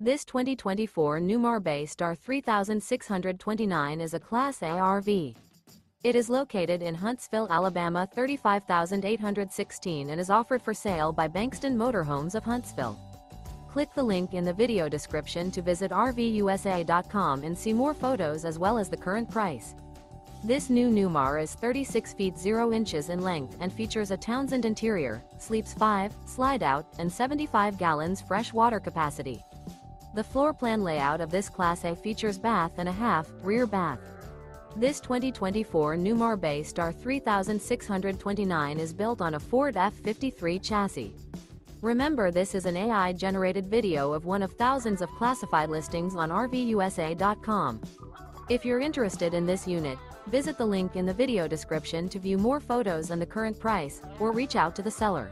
This 2024 Newmar Bay Star 3629 is a Class A RV. It is located in Huntsville, Alabama 35816 and is offered for sale by Bankston Motorhomes of Huntsville. Click the link in the video description to visit RVUSA.com and see more photos as well as the current price. This new Newmar is 36 feet 0 inches in length and features a TOWNSEND interior, sleeps 5, slide-out, and 75 gallons fresh water capacity. The floor plan layout of this Class A features bath and a half, rear bath. This 2024 Newmar Bay Star 3629 is built on a Ford F-53 chassis. Remember, this is an AI-generated video of one of thousands of classified listings on RVUSA.com. If you're interested in this unit, visit the link in the video description to view more photos and the current price, or reach out to the seller.